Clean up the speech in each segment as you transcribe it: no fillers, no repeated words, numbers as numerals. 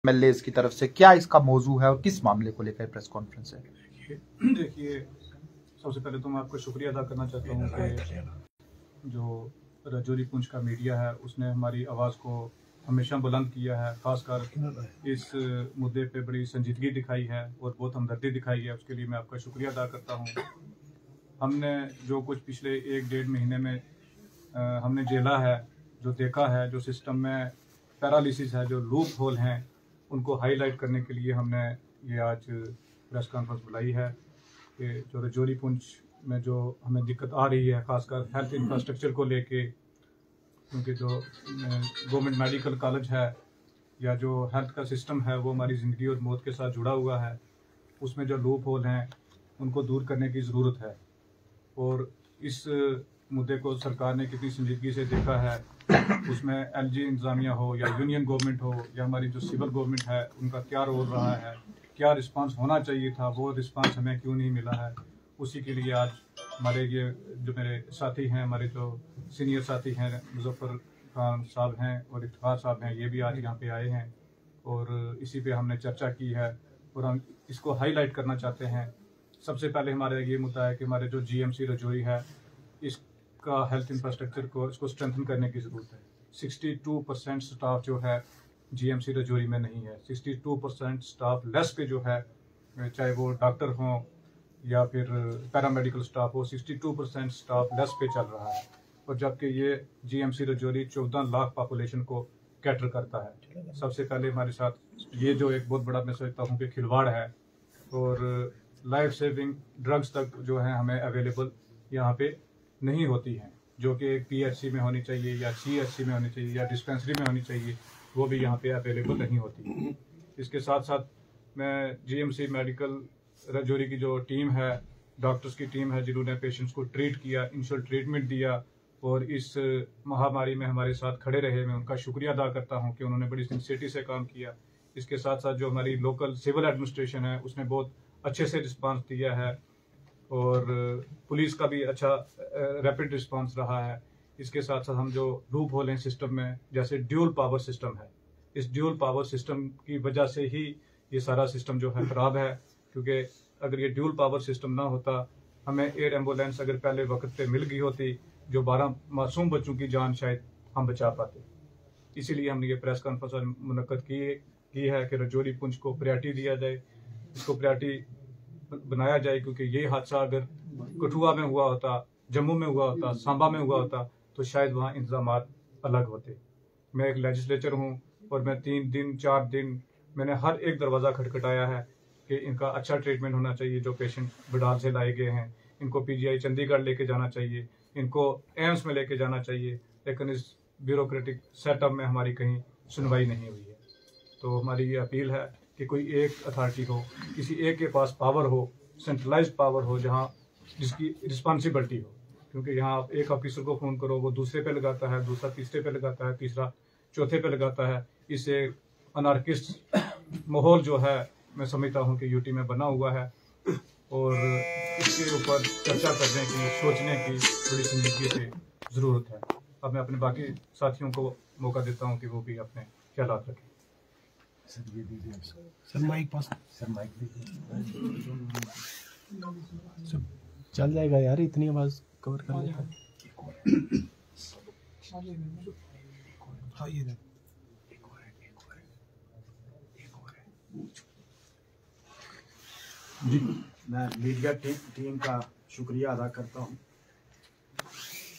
MLA की तरफ से क्या इसका मौजू है और किस मामले को लेकर प्रेस कॉन्फ्रेंस है? देखिए, सबसे पहले तो मैं आपका शुक्रिया अदा करना चाहता हूँ कि जो रजौरी पुंछ का मीडिया है उसने हमारी आवाज़ को हमेशा बुलंद किया है, खासकर इस मुद्दे पे बड़ी संजीदगी दिखाई है और बहुत हमदर्दी दिखाई है। उसके लिए मैं आपका शुक्रिया अदा करता हूँ। हमने जो कुछ पिछले 1-1.5 महीने में हमने झेला है, जो देखा है, जो सिस्टम में पैरालिसिस है, जो लूप होल हैं, उनको हाईलाइट करने के लिए हमने ये आज प्रेस कॉन्फ्रेंस बुलाई है कि जो रजौरी पुंछ में जो हमें दिक्कत आ रही है, खासकर हेल्थ इंफ्रास्ट्रक्चर को लेके, क्योंकि जो गवर्नमेंट मेडिकल कॉलेज है या जो हेल्थ का सिस्टम है वो हमारी ज़िंदगी और मौत के साथ जुड़ा हुआ है, उसमें जो लूप होल हैं उनको दूर करने की ज़रूरत है। और इस मुद्दे को सरकार ने कितनी संजीदगी से देखा है, उसमें एलजी इंतज़ामिया हो या यूनियन गवर्नमेंट हो या हमारी जो सिविल गवर्नमेंट है, उनका क्या रोल रहा है, क्या रिस्पांस होना चाहिए था, वो रिस्पांस हमें क्यों नहीं मिला है। उसी के लिए आज हमारे ये जो मेरे साथी हैं, हमारे जो सीनियर साथी हैं, मुजफ्फर खान साहब हैं और इफ्तिखार साहब हैं, ये भी आज यहाँ पे आए हैं और इसी पे हमने चर्चा की है और हम इसको हाईलाइट करना चाहते हैं। सबसे पहले हमारा ये मुद्दा है कि हमारे जो जीएमसी रजौरी है, इसका हेल्थ इंफ्रास्ट्रक्चर को इसको स्ट्रेंथन करने की ज़रूरत है। 62% स्टाफ जो है जीएमसी रजौरी में नहीं है। 62% स्टाफ लेस पे जो है, चाहे वो डॉक्टर हों या फिर पैरामेडिकल स्टाफ हो, 62% स्टाफ लेस पे चल रहा है। और जबकि ये जीएमसी रजौरी 14 लाख पॉपुलेशन को कैटर करता है। सबसे पहले हमारे साथ ये जो एक बहुत बड़ा मैं समझता हूँ कि खिलवाड़ है और लाइफ सेविंग ड्रग्स तक जो है हमें अवेलेबल यहाँ पे नहीं होती हैं, जो कि एक पीएचसी में होनी चाहिए या सीएचसी में होनी चाहिए या डिस्पेंसरी में होनी चाहिए, वो भी यहाँ पे अवेलेबल नहीं होती। इसके साथ साथ मैं जीएमसी मेडिकल रजौरी की जो टीम है, डॉक्टर्स की टीम है, जिन्होंने पेशेंट्स को ट्रीट किया, इनिशियल ट्रीटमेंट दिया और इस महामारी में हमारे साथ खड़े रहे, मैं उनका शुक्रिया अदा करता हूँ कि उन्होंने बड़ी सिंसियरिटी से काम किया। इसके साथ साथ जो हमारी लोकल सिविल एडमिनिस्ट्रेशन है, उसने बहुत अच्छे से रिस्पांस दिया है और पुलिस का भी अच्छा रैपिड रिस्पांस रहा है। इसके साथ साथ हम जो लूप होल हैं सिस्टम में, जैसे ड्यूल पावर सिस्टम है, इस ड्यूल पावर सिस्टम की वजह से ही ये सारा सिस्टम जो है ख़राब है, क्योंकि अगर ये ड्यूल पावर सिस्टम ना होता, हमें एयर एम्बुलेंस अगर पहले वक्त पे मिल गई होती, जो 12 मासूम बच्चों की जान शायद हम बचा पाते। इसीलिए हमने ये प्रेस कॉन्फ्रेंस मुनक्कद की है कि रजौरी पुंछ को प्रायोरिटी दिया जाए, इसको प्रायोरिटी बनाया जाए, क्योंकि ये हादसा अगर कठुआ में हुआ होता, जम्मू में हुआ होता, सांबा में हुआ होता, तो शायद वहाँ इंतजाम अलग होते। मैं एक लेजिस्लेचर हूँ और मैं 3 दिन 4 दिन मैंने हर एक दरवाज़ा खटखटाया है कि इनका अच्छा ट्रीटमेंट होना चाहिए। जो पेशेंट बडाल से लाए गए हैं, इनको पीजीआई चंडीगढ़ लेके जाना चाहिए, इनको एम्स में लेके जाना चाहिए, लेकिन इस ब्यूरोक्रेटिक सेटअप में हमारी कहीं सुनवाई नहीं हुई है। तो हमारी ये अपील है कि कोई एक अथॉरिटी हो, किसी एक के पास पावर हो, सेंट्रलाइज्ड पावर हो, जहाँ जिसकी रिस्पॉन्सिबिलिटी हो, क्योंकि यहाँ आप एक ऑफिसर को फ़ोन करो, वो दूसरे पे लगाता है, दूसरा तीसरे पे लगाता है, तीसरा चौथे पे लगाता है। इससे अनार्किस्ट माहौल जो है मैं समझता हूँ कि यूटी में बना हुआ है और इसके ऊपर चर्चा करने की, सोचने की बड़ी संजीदगी से ज़रूरत है। अब मैं अपने बाकी साथियों को मौका देता हूँ कि वो भी अपने ख्यालात रखें। सर माइक पास, सर माइक चल जाएगा यार, इतनी आवाज कवर कर लेता है। हाँ ये जी, मैं मीडिया टीम का शुक्रिया अदा करता हूँ।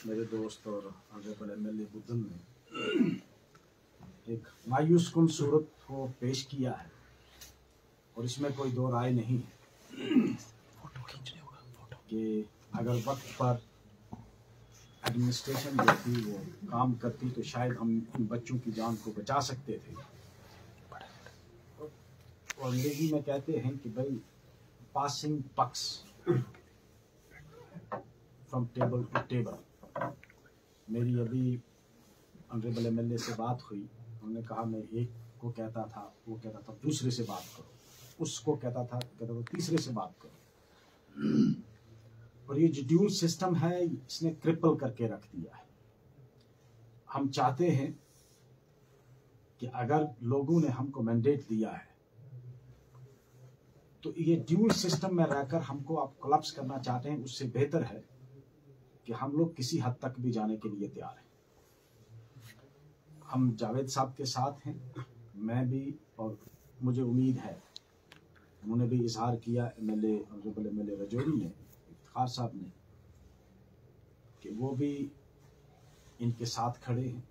मेरे दोस्त और ऑनरेबल एमएलए बुद्दन ने एक मायूस कुन सूरत को पेश किया है और इसमें कोई दो राय नहीं है कि अगर वक्त पर एडमिनिस्ट्रेशन जो थी वो काम करती तो शायद हम इन बच्चों की जान को बचा सकते थे। और अंग्रेजी में कहते हैं कि भाई passing bucks from table to table. मेरी अभी ऑनरेबल एमएलए से बात हुई, उन्होंने कहा मैं एक को कहता था, वो कहता था दूसरे से बात करो, उसको कहता था तीसरे से बात करो। और ये जो ड्यूल सिस्टम है इसने क्रिपल करके रख दिया है। हम चाहते हैं कि अगर लोगों ने हमको मैंडेट दिया है तो ये ड्यूल सिस्टम में रहकर हमको आप कोलैप्स करना चाहते हैं, उससे बेहतर है कि हम लोग किसी हद तक भी जाने के लिए तैयार हैं। हम जावेद साहब के साथ हैं, मैं भी, और मुझे उम्मीद है उन्होंने भी इजहार किया एमएलए रजौरी ने, इफ्तिखार साहब ने, कि वो भी इनके साथ खड़े हैं।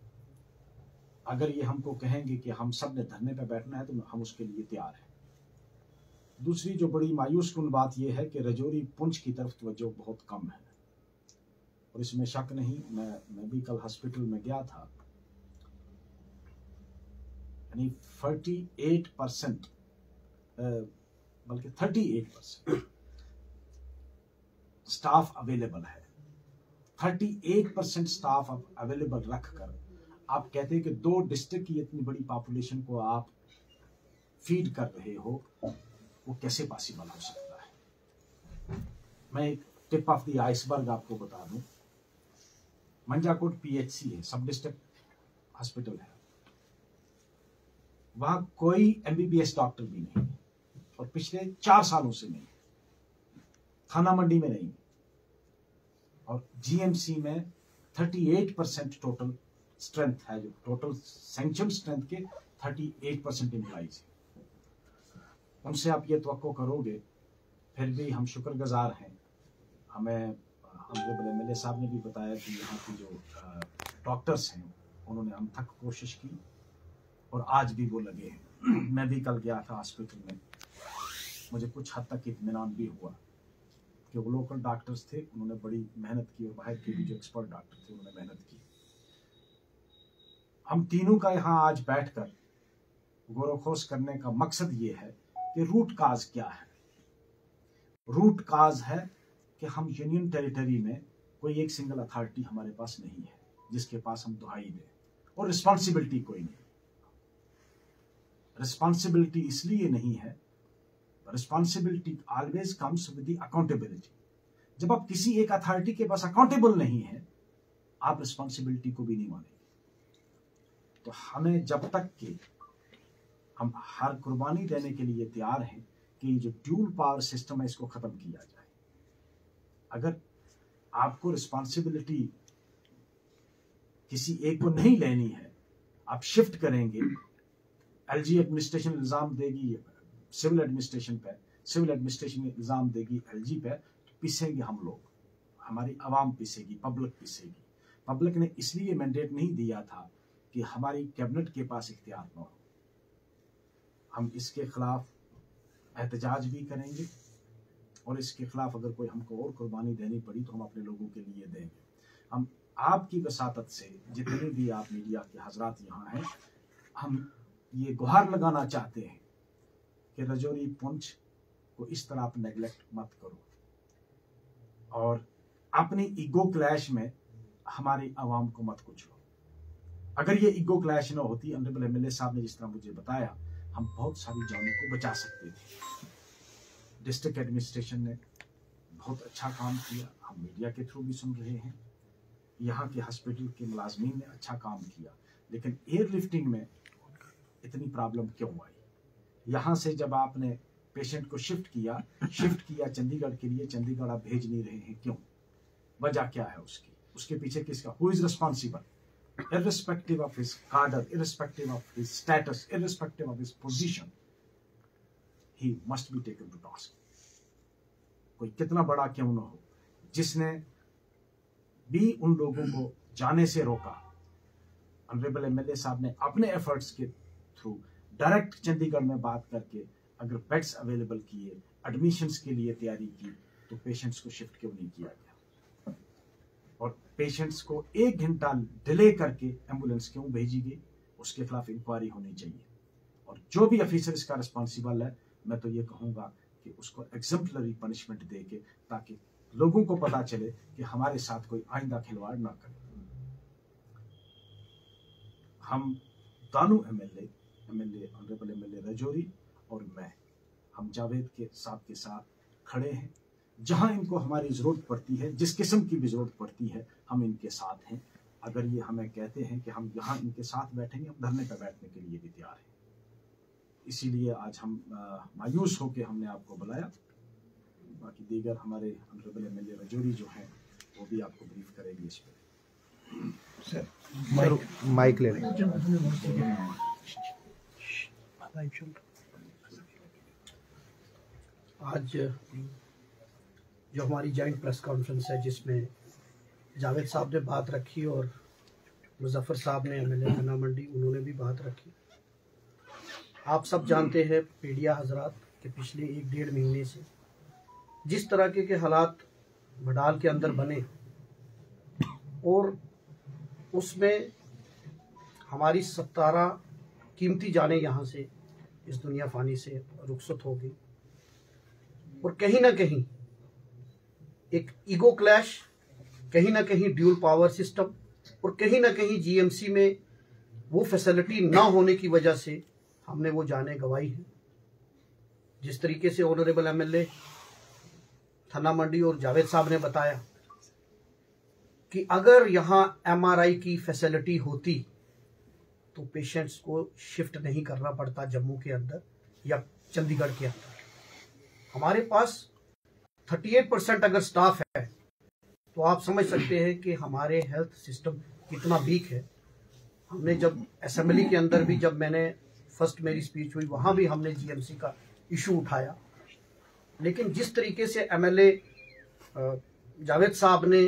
अगर ये हमको कहेंगे कि हम सब ने धरने पर बैठना है तो हम उसके लिए तैयार हैं। दूसरी जो बड़ी मायूस कुन बात यह है कि रजौरी पुंछ की तरफ तवज्जो बहुत कम है, और इसमें शक नहीं। मैं भी कल हॉस्पिटल में गया था, यानी 48% बल्कि 38% स्टाफ अवेलेबल है। 38% स्टाफ अवेलेबल रखकर आप कहते हैं कि 2 डिस्ट्रिक्ट की इतनी बड़ी पॉपुलेशन को आप फीड कर रहे हो, वो कैसे पॉसिबल हो सकता है। मैं एक टिप ऑफ द आइसबर्ग आपको बता दूं, मंजाकोट पीएचसी है, सब डिस्ट्रिक्ट हॉस्पिटल है, वहां कोई एमबीबीएस डॉक्टर भी नहीं, और पिछले 4 सालों से नहीं, थाना मंडी में नहीं, और जीएमसी में 38% टोटल स्ट्रेंथ है, जो टोटल सैंक्शन स्ट्रेंथ के 38% एम्प्लॉइज है। उनसे आप ये तवक्को करोगे, फिर भी हम शुक्रगुजार हैं। हमें एमएलए साहब ने भी बताया कि यहाँ की जो डॉक्टर्स हैं उन्होंने हम तक कोशिश की, और आज भी वो लगे हैं। मैं भी कल गया था हॉस्पिटल में, मुझे कुछ हद तक इत्मीनान भी हुआ कि वो लोकल डॉक्टर्स थे, उन्होंने बड़ी मेहनत की, और बाहर के भी जो एक्सपर्ट डॉक्टर थे उन्होंने मेहनत की। हम तीनों का यहाँ आज बैठकर गौरवखोज करने का मकसद ये है कि रूट काज क्या है। रूट काज है कि हम यूनियन टेरिटरी में कोई एक सिंगल अथॉरिटी हमारे पास नहीं है जिसके पास हम दुहाई दें, और रिस्पॉन्सिबिलिटी कोई नहीं। रिस्पॉन्सिबिलिटी इसलिए नहीं है, responsibility always comes with the accountability. जब आप किसी एक अथॉरिटी के पास अकाउंटेबल नहीं है, आप रिस्पॉन्सिबिलिटी को भी नहीं मानेंगे। तो हमें जब तक कि हम हर कुर्बानी देने के लिए तैयार हैं कि जो ड्यूल पावर सिस्टम है इसको खत्म किया जाए। अगर आपको रिस्पॉन्सिबिलिटी किसी एक को नहीं लेनी है, आप शिफ्ट करेंगे, एलजी एडमिनिस्ट्रेशन इल्जाम देगी सिविल एडमिनिस्ट्रेशन पे, सिविल एडमिनिस्ट्रेशन इल्जाम देगी एलजी पे, तो पिसेंगे हम लोग, हमारी आवाम पिसेगी, पब्लिक पिसेगी। पब्लिक ने इसलिए मैंडेट नहीं दिया था कि हमारी कैबिनेट के पास इख्तियार न हो। हम इसके खिलाफ एहतजाज भी करेंगे, और इसके खिलाफ अगर कोई हमको और कुर्बानी देनी पड़ी तो हम अपने लोगों के लिए देंगे। हम आपकी वसातत से, जितने भी आप मीडिया के हजरात यहाँ हैं, हम ये गुहार लगाना चाहते हैं कि रजौरी पुंछ को इस तरह आप नेगलेक्ट मत करो, और अपनी ईगो क्लैश में हमारी आवाम को मत कुचलो। अगर ये ईगो क्लैश ना होती, ऑनरेबल एमएलए साहब ने जिस तरह मुझे बताया, हम बहुत सारी जानों को बचा सकते थे। डिस्ट्रिक्ट एडमिनिस्ट्रेशन ने बहुत अच्छा काम किया, हम मीडिया के थ्रू भी सुन रहे हैं। यहाँ के हॉस्पिटल के मुलाजमीन ने अच्छा काम किया, लेकिन एयरलिफ्टिंग में इतनी प्रॉब्लम क्यों आई? यहाँ से जब आपने पेशेंट को शिफ्ट किया चंडीगढ़ के लिए, चंडीगढ़ आप भेज नहीं रहे हैं, क्यों? वजह क्या है उसकी? उसके पीछे किसका? Who is responsible? irrespective of his cadre, irrespective of his status, irrespective of his position, he must be taken to task. कोई कितना बड़ा क्यों ना हो, जिसने भी उन लोगों को जाने से रोका। ऑनरेबल एमएलए साहब ने अपने एफर्ट्स के थ्रू डायरेक्ट चंडीगढ़ में बात करके अगर बेड्स अवेलेबल किए, एडमिशंस के लिए तैयारी की, तो पेशेंट्स को शिफ्ट क्यों नहीं किया गया? और पेशेंट्स को 1 घंटा डिले करके एम्बुलेंस क्यों भेजी गई? उसके खिलाफ इंक्वायरी होनी चाहिए, और जो भी ऑफिसर इसका रिस्पॉन्सिबल है, मैं तो ये कहूंगा कि उसको एग्जम्पलरी पनिशमेंट दे के, ताकि लोगों को पता चले कि हमारे साथ कोई आइंदा खिलवाड़ ना करे। हम दोनों एमएलए ऑनरेबल एमएलए रजौरी और मैं, हम जावेद के साथ खड़े हैं। जहां इनको हमारी जरूरत पड़ती है, जिस किस्म की भी जरूरत पड़ती है, हम इनके साथ हैं। अगर ये हमें कहते हैं कि हम यहाँ इनके साथ बैठेंगे, हम धरने पर बैठने के लिए भी तैयार हैं। इसीलिए आज हम मायूस होकर हमने आपको बुलाया। बाकी दीगर हमारे ऑनरेबल एमएलए रजौरी जो हैं वो भी आपको ब्रीफ करेंगे इस पर। माइक ले लें। आज जो हमारी जॉइंट प्रेस कॉन्फ्रेंस है जिसमें जावेद साहब ने बात रखी और मुजफ्फर साहब ने एमएलए थना मंडी उन्होंने भी बात रखी। आप सब जानते हैं मीडिया हजरात के पिछले 1-1.5 महीने से जिस तरह के हालात भडाल के अंदर बने और उसमें हमारी 17 कीमती जानें यहाँ से इस दुनिया फानी से रुखसत हो गई और कहीं ना कहीं एक ईगो क्लैश, कहीं ना कहीं ड्यूल पावर सिस्टम और कहीं ना कहीं जीएमसी में वो फैसिलिटी ना होने की वजह से हमने वो जानें गंवाई हैं। जिस तरीके से ऑनरेबल एमएलए थना मंडी और जावेद साहब ने बताया कि अगर यहाँ एमआरआई की फैसिलिटी होती तो पेशेंट्स को शिफ्ट नहीं करना पड़ता जम्मू के अंदर या चंडीगढ़ के अंदर। हमारे पास 38% अगर स्टाफ है तो आप समझ सकते हैं कि हमारे हेल्थ सिस्टम कितना वीक है। हमने जब असेंबली के अंदर भी जब मैंने फर्स्ट मेरी स्पीच हुई वहाँ भी हमने जीएमसी का इशू उठाया, लेकिन जिस तरीके से एमएलए जावेद साहब ने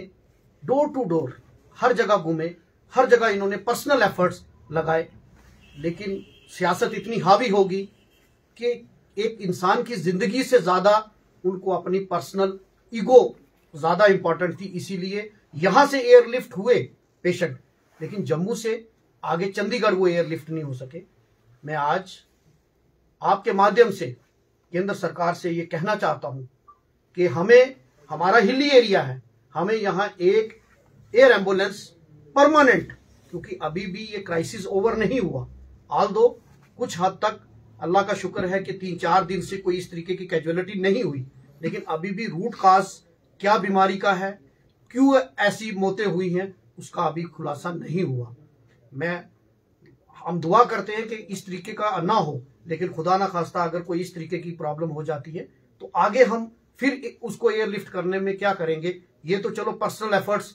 डोर टू डोर हर जगह घूमे, हर जगह इन्होंने पर्सनल एफर्ट्स लगाए, लेकिन सियासत इतनी हावी होगी कि एक इंसान की जिंदगी से ज्यादा उनको अपनी पर्सनल ईगो ज्यादा इंपॉर्टेंट थी। इसीलिए यहां से एयरलिफ्ट हुए पेशेंट, लेकिन जम्मू से आगे चंडीगढ़ वो एयरलिफ्ट नहीं हो सके। मैं आज आपके माध्यम से केंद्र सरकार से ये कहना चाहता हूं कि हमें, हमारा हिली एरिया है, हमें यहाँ एक एयर एम्बुलेंस परमानेंट, क्योंकि अभी भी ये क्राइसिस ओवर नहीं हुआ। ऑल्दो कुछ हद तक अल्लाह का शुक्र है कि 3-4 दिन से कोई इस तरीके की कैजुअलिटी नहीं हुई, लेकिन अभी भी रूट काज क्या बीमारी का है, क्यों ऐसी मौतें हुई हैं, उसका अभी खुलासा नहीं हुआ। हम दुआ करते हैं कि इस तरीके का ना हो, लेकिन खुदा ना खास्ता अगर कोई इस तरीके की प्रॉब्लम हो जाती है तो आगे हम फिर उसको एयरलिफ्ट करने में क्या करेंगे। ये तो चलो पर्सनल एफर्ट्स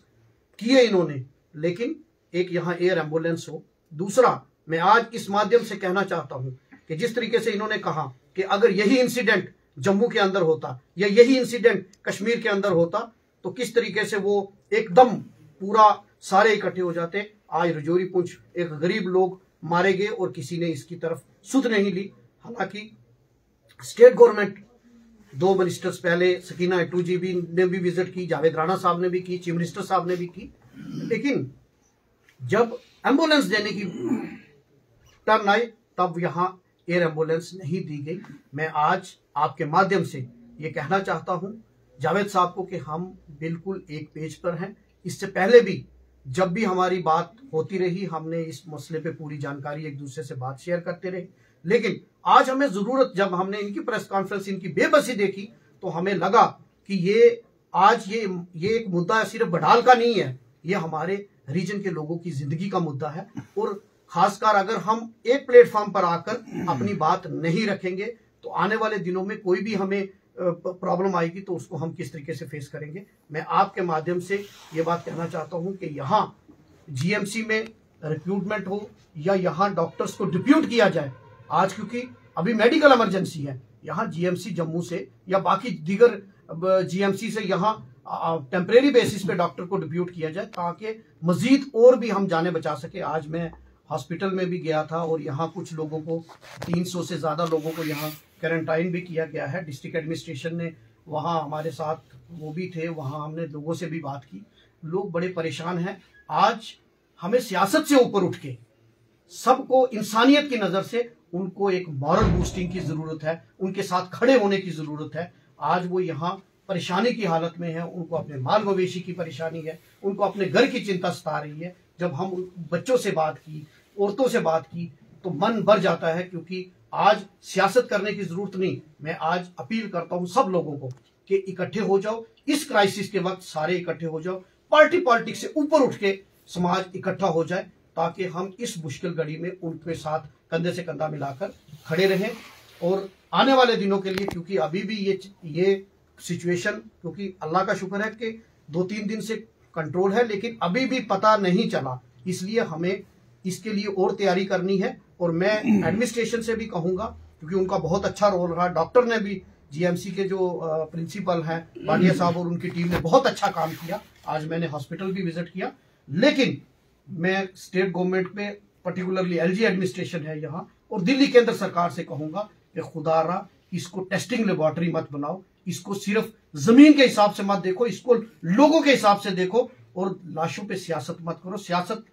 किए इन्होंने, लेकिन एक यहाँ एयर एम्बुलेंस हो। दूसरा, मैं आज इस माध्यम से कहना चाहता हूं कि जिस तरीके से इन्होंने कहा कि अगर यही इंसिडेंट जम्मू के अंदर होता या यही इंसिडेंट कश्मीर के अंदर होता तो किस तरीके से वो एकदम पूरा सारे इकट्ठे हो जाते। आज रजौरी पुंछ एक गरीब लोग मारे गए और किसी ने इसकी तरफ सुध नहीं ली। हालांकि स्टेट गवर्नमेंट 2 मिनिस्टर्स पहले सकीना अटू जी भी ने भी विजिट की, जावेद राणा साहब ने भी की, चीफ मिनिस्टर साहब ने भी की, लेकिन जब एम्बुलेंस देने की टर्न आई तब यहाँ एयर एम्बुलेंस नहीं दी गई। मैं आज आपके माध्यम से ये कहना चाहता हूं जावेद साहब को कि हम बिल्कुल एक पेज पर हैं। इससे पहले भी जब भी हमारी बात होती रही हमने इस मसले पे पूरी जानकारी एक दूसरे से बात शेयर करते रहे, लेकिन आज हमें जरूरत, जब हमने इनकी प्रेस कॉन्फ्रेंस, इनकी बेबसी देखी तो हमें लगा कि ये आज ये एक मुद्दा सिर्फ बडाल का नहीं है, ये हमारे रीजन के लोगों की जिंदगी का मुद्दा है। और खासकर अगर हम एक प्लेटफॉर्म पर आकर अपनी बात नहीं रखेंगे तो आने वाले दिनों में कोई भी हमें प्रॉब्लम आएगी तो उसको हम किस तरीके से फेस करेंगे। मैं आपके माध्यम से ये बात कहना चाहता हूं कि यहाँ जीएमसी में रिक्रूटमेंट हो या यहाँ डॉक्टर्स को डिप्यूट किया जाए आज, क्योंकि अभी मेडिकल इमरजेंसी है। यहाँ जीएमसी जम्मू से या बाकी दीगर जीएमसी से यहाँ टेम्परेरी बेसिस पे डॉक्टर को डिप्यूट किया जाए ताकि मजीद और भी हम जाने बचा सके। आज मैं हॉस्पिटल में भी गया था और यहाँ कुछ लोगों को 300 से ज्यादा लोगों को यहाँ क्वारंटाइन भी किया गया है। डिस्ट्रिक्ट एडमिनिस्ट्रेशन ने वहाँ हमारे साथ वो भी थे, वहाँ हमने लोगों से भी बात की, लोग बड़े परेशान हैं। आज हमें सियासत से ऊपर उठ के सबको इंसानियत की नजर से उनको एक मॉरल बूस्टिंग की जरूरत है, उनके साथ खड़े होने की जरूरत है। आज वो यहाँ परेशानी की हालत में है, उनको अपने माल मवेशी की परेशानी है, उनको अपने घर की चिंता सता रही है। जब हम बच्चों से बात की, औरतों से बात की तो मन भर जाता है, क्योंकि आज सियासत करने की जरूरत नहीं। मैं आज अपील करता हूं सब लोगों को कि इकट्ठे हो जाओ, इस क्राइसिस के वक्त सारे इकट्ठे हो जाओ, पार्टी पॉलिटिक्स से ऊपर उठ के समाज इकट्ठा हो जाए ताकि हम इस मुश्किल घड़ी में उनके साथ कंधे से कंधा मिलाकर खड़े रहें और आने वाले दिनों के लिए, क्योंकि अभी भी ये सिचुएशन, क्योंकि अल्लाह का शुक्र है कि 2-3 दिन से कंट्रोल है, लेकिन अभी भी पता नहीं चला, इसलिए हमें इसके लिए और तैयारी करनी है। और मैं एडमिनिस्ट्रेशन से भी कहूंगा, क्योंकि उनका बहुत अच्छा रोल रहा, डॉक्टर ने भी, जीएमसी के जो प्रिंसिपल हैं भाटिया साहब और उनकी टीम ने बहुत अच्छा काम किया। आज मैंने हॉस्पिटल भी विजिट किया, लेकिन मैं स्टेट गवर्नमेंट पे, पर्टिकुलरली एलजी एडमिनिस्ट्रेशन है यहाँ, और दिल्ली केंद्र सरकार से कहूंगा कि खुदारा इसको टेस्टिंग लेबोरेटरी मत बनाओ, इसको सिर्फ जमीन के हिसाब से मत देखो, इसको लोगों के हिसाब से देखो, और लाशों पे सियासत मत करो। सियासत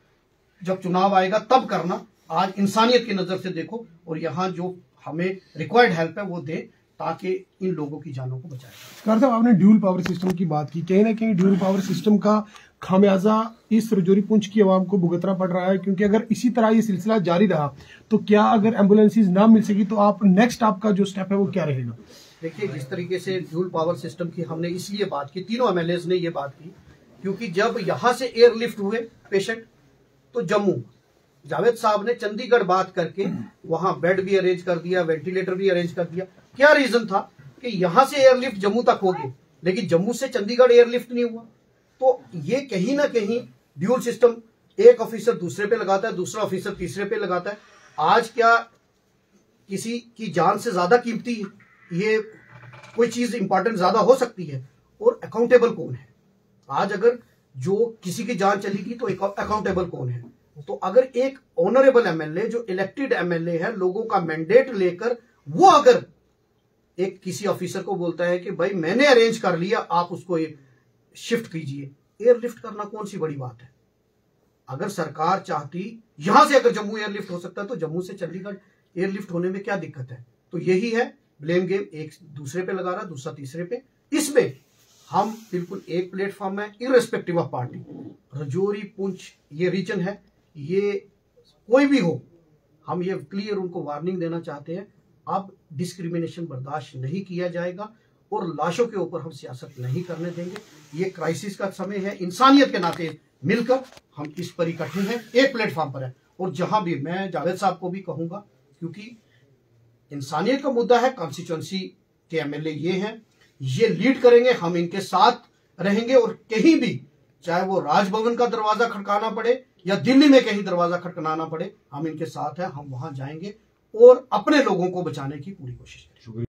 जब चुनाव आएगा तब करना, आज इंसानियत की नजर से देखो, और यहाँ जो हमें रिक्वायर्ड हेल्प है वो दे, ताकि इन लोगों की जानों को बचाया जाए। सरकार साहब, आपने ड्यूल पावर सिस्टम की बात की, कहीं ना कहीं ड्यूल पावर सिस्टम का खामियाजा इस रजौरी पुंछ की आवाम को भुगतना पड़ रहा है, क्योंकि अगर इसी तरह ये सिलसिला जारी रहा तो क्या अगर एम्बुलेंसेज ना मिल सकी तो आप नेक्स्ट आपका जो स्टेप है वो क्या रहेगा? देखिए, जिस तरीके से ड्यूल पावर सिस्टम की हमने इसलिए बात की, तीनों एमएलएज ने ये बात की, क्योंकि जब यहां से एयरलिफ्ट हुए पेशेंट तो जम्मू, जावेद साहब ने चंडीगढ़ बात करके वहां बेड भी अरेंज कर दिया, वेंटिलेटर भी अरेंज कर दिया। क्या रीजन था कि यहां से एयरलिफ्ट जम्मू तक हो गई, लेकिन जम्मू से चंडीगढ़ एयरलिफ्ट नहीं हुआ। तो ये कहीं ना कहीं ड्यूल सिस्टम, एक ऑफिसर दूसरे पे लगाता है, दूसरा ऑफिसर तीसरे पे लगाता है। आज क्या किसी की जान से ज्यादा कीमती है? ये कोई चीज इंपॉर्टेंट ज्यादा हो सकती है? और अकाउंटेबल कौन है? आज अगर जो किसी की जान चलेगी तो अकाउंटेबल कौन है? तो अगर एक ऑनरेबल एमएलए, जो इलेक्टेड एमएलए है, लोगों का मैंडेट लेकर, वो अगर एक किसी ऑफिसर को बोलता है कि भाई मैंने अरेंज कर लिया, आप उसको शिफ्ट कीजिए, एयरलिफ्ट करना कौन सी बड़ी बात है? अगर सरकार चाहती, यहां से अगर जम्मू एयरलिफ्ट हो सकता है तो जम्मू से चंडीगढ़ एयरलिफ्ट होने में क्या दिक्कत है? तो यही है ब्लेम गेम, एक दूसरे पे लगा रहा, दूसरा तीसरे पे। इसमें हम बिल्कुल एक प्लेटफॉर्म है, irrespective of party. Rajouri Poonch ये रीजन है, ये कोई भी हो, हम ये क्लियर उनको वार्निंग देना चाहते हैं, अब डिस्क्रिमिनेशन बर्दाश्त नहीं किया जाएगा और लाशों के ऊपर हम सियासत नहीं करने देंगे। ये क्राइसिस का समय है, इंसानियत के नाते मिलकर हम इस पर इकट्ठे हैं, एक प्लेटफॉर्म पर है। और जहां भी, मैं जावेद साहब को भी कहूंगा, क्योंकि इंसानियत का मुद्दा है, कॉन्स्टिट्यूंसी के एमएलए ये हैं, ये लीड करेंगे, हम इनके साथ रहेंगे, और कहीं भी, चाहे वो राजभवन का दरवाजा खटकाना पड़े या दिल्ली में कहीं दरवाजा खटखटाना पड़े, हम इनके साथ हैं, हम वहां जाएंगे और अपने लोगों को बचाने की पूरी कोशिश करेंगे।